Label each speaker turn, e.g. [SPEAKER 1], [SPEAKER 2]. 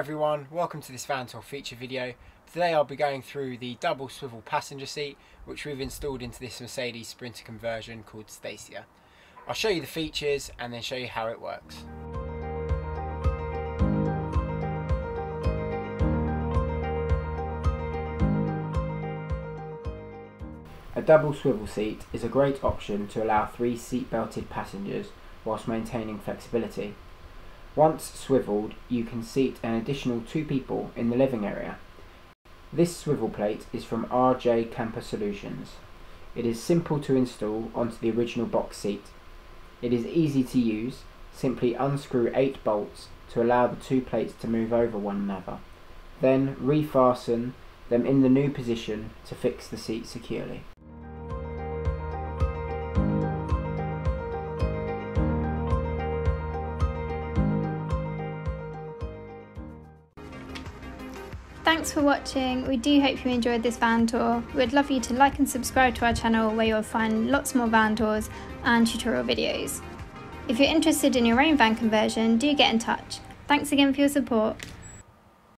[SPEAKER 1] everyone, welcome to this van tour feature video. Today I'll be going through the double swivel passenger seat which we've installed into this Mercedes Sprinter conversion called Stacia. I'll show you the features and then show you how it works. A double swivel seat is a great option to allow 3 seat-belted passengers whilst maintaining flexibility. Once swivelled, you can seat an additional 2 people in the living area. This swivel plate is from RJ Camper Solutions. It is simple to install onto the original box seat. It is easy to use. Simply unscrew 8 bolts to allow the 2 plates to move over one another. Then refasten them in the new position to fix the seat securely.
[SPEAKER 2] Thanks for watching. We do hope you enjoyed this van tour. We'd love you to like and subscribe to our channel where you'll find lots more van tours and tutorial videos. If you're interested in your own van conversion, do get in touch. Thanks again for your support.